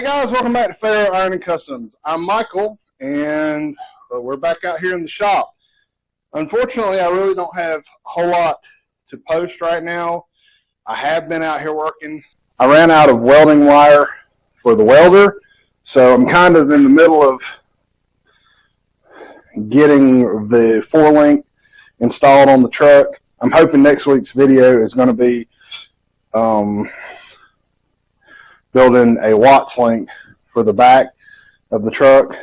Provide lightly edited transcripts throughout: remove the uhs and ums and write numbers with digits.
guys, welcome back to Faro Ironing Customs. I'm Michael, and we're back out here in the shop. Unfortunately, I really don't have a whole lot to post right now. I have been out here working. I ran out of welding wire for the welder, so I'm kind of in the middle of getting the 4-link installed on the truck. I'm hoping next week's video is going to be building a Watts link for the back of the truck.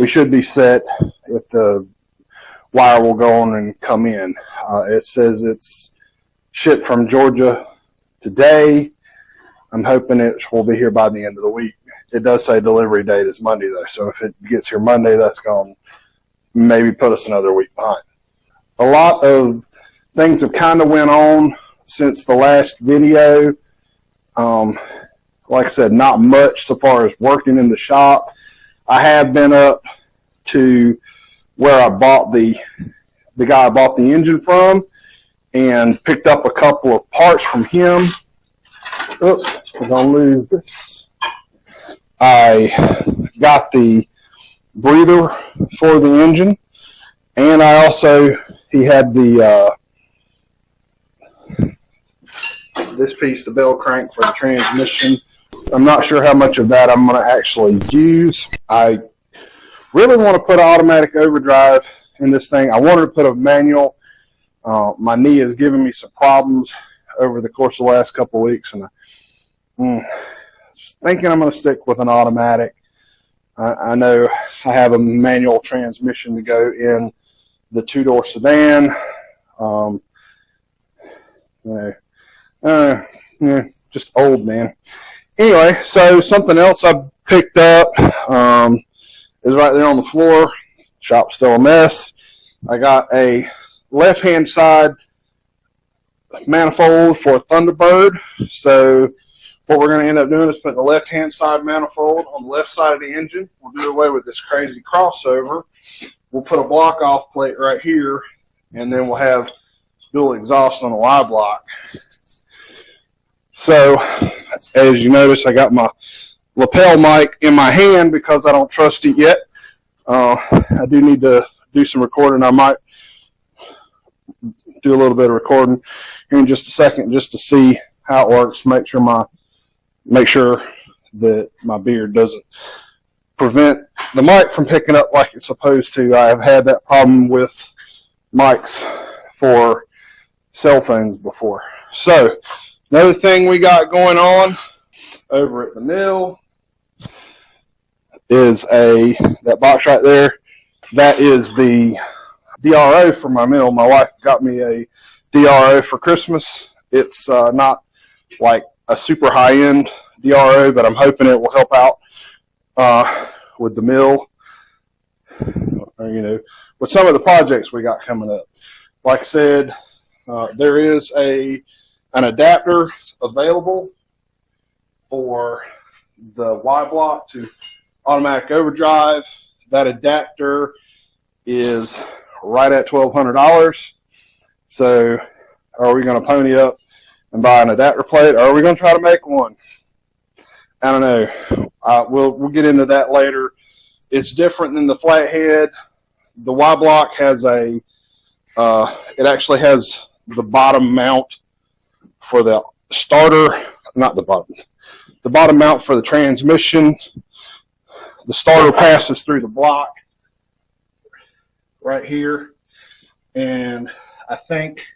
We should be set if the wire will go on and come in. It says it's shipped from Georgia today. I'm hoping it will be here by the end of the week. It does say delivery date is Monday though, so if it gets here Monday, that's going to maybe put us another week behind. A lot of things have kind of went on since the last video. Like I said, not much so far as working in the shop. I have been up to where I bought the guy I bought the engine from and picked up a couple of parts from him. Oops, I'm gonna lose this. I got the breather for the engine, and I also, he had the this piece, the bell crank for the transmission. I'm not sure how much of that I'm going to actually use. I really want to put an automatic overdrive in this thing. I wanted to put a manual. My knee is giving me some problems over the course of the last couple of weeks, and I'm thinking I'm going to stick with an automatic. I know I have a manual transmission to go in the 2-door sedan. Just old, man. Anyway, so something else I picked up is right there on the floor. Shop's still a mess. I got a left-hand side manifold for Thunderbird. So what we're going to end up doing is putting the left-hand side manifold on the left side of the engine. We'll do away with this crazy crossover. We'll put a block-off plate right here, and then we'll have dual exhaust on the Y block. So, as you notice, I got my lapel mic in my hand because I don't trust it yet. I do need to do some recording. I might do a little bit of recording here in just a second just to see how it works. Make sure that my beard doesn't prevent the mic from picking up like it's supposed to. I have had that problem with mics for cell phones before. So, another thing we got going on over at the mill is that box right there. That is the DRO for my mill. My wife got me a DRO for Christmas. It's not like a super high-end DRO, but I'm hoping it will help out with the mill, with some of the projects we got coming up. Like I said, there is an adapter available for the Y block to automatic overdrive. That adapter is right at $1,200. So are we going to pony up and buy an adapter plate, or are we going to try to make one? I don't know. We'll get into that later. It's different than the flathead. The Y block has it actually has the bottom mount for the starter, not the bottom mount for the transmission. The starter passes through the block right here, and I think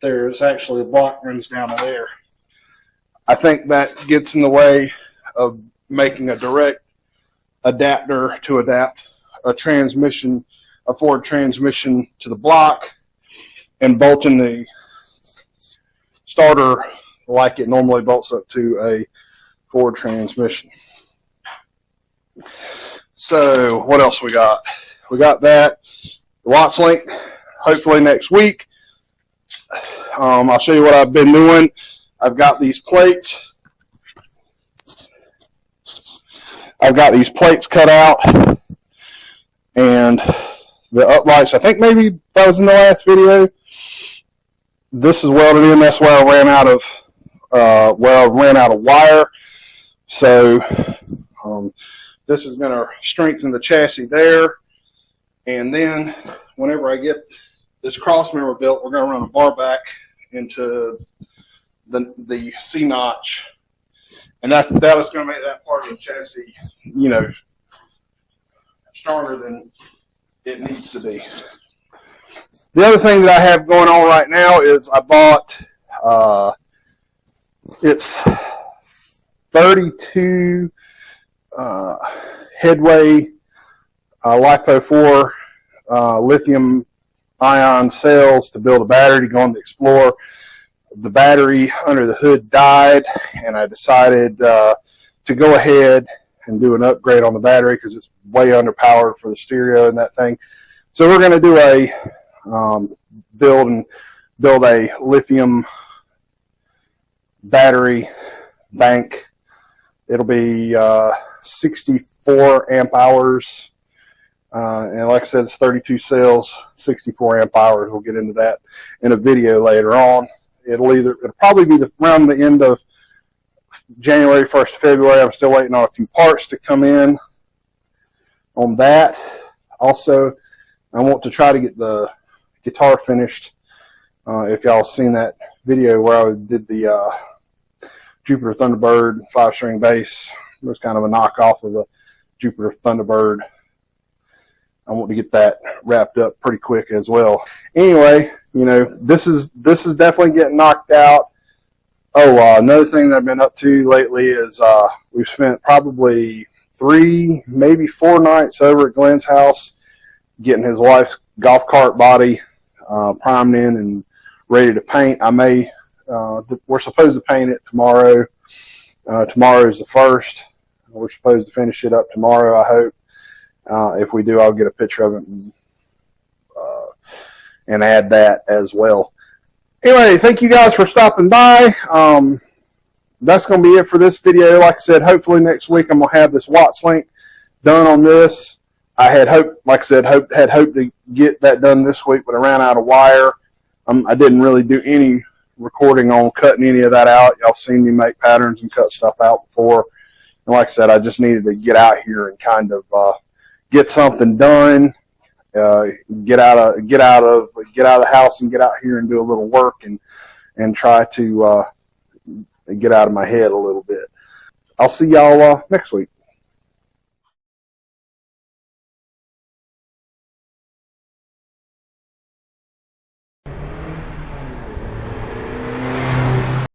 there's actually a block runs down there. I think that gets in the way of making a direct adapter to adapt a Ford transmission to the block and bolting the starter like it normally bolts up to a Ford transmission. So what else we got? We got that. The Watts link, hopefully next week. I'll show you what I've been doing. I've got these plates. I've got these plates cut out, and the uprights, I think maybe that was in the last video. This is welded in. That's where I ran out of where I ran out of wire. So this is going to strengthen the chassis there. And then whenever I get this cross member built, we're going to run a bar back into the C-notch. And that is going to make that part of the chassis, you know, stronger than it needs to be. The other thing that I have going on right now is I bought, it's 32 Headway LiPo4 lithium ion cells to build a battery to go on the Explorer. The battery under the hood died, and I decided to go ahead and do an upgrade on the battery because it's way underpowered for the stereo and that thing. So we're going to do a build a lithium battery bank. It'll be 64 amp hours. And like I said, it's 32 cells, 64 amp hours. We'll get into that in a video later on. It'll probably be around the end of January, 1st of February. I'm still waiting on a few parts to come in on that. Also, I want to try to get the guitar finished. If y'all seen that video where I did the Jupiter Thunderbird 5-string bass, it was kind of a knockoff of the Jupiter Thunderbird. I want to get that wrapped up pretty quick as well. Anyway, you know, this is definitely getting knocked out. Oh, another thing that I've been up to lately is we've spent probably 3, maybe 4 nights over at Glenn's house getting his wife's golf cart body primed in and ready to paint. We're supposed to paint it tomorrow. Tomorrow is the 1st. We're supposed to finish it up tomorrow, I hope. If we do, I'll get a picture of it and add that as well. Anyway, thank you guys for stopping by. That's going to be it for this video. Like I said, hopefully next week I'm going to have this Watts link done on this. I had hoped, like I said, had hoped to get that done this week, but I ran out of wire. I didn't really do any recording on cutting any of that out. Y'all seen me make patterns and cut stuff out before. And like I said, I just needed to get out here and kind of get something done. Get out of the house and get out here and do a little work and try to get out of my head a little bit. I'll see y'all next week.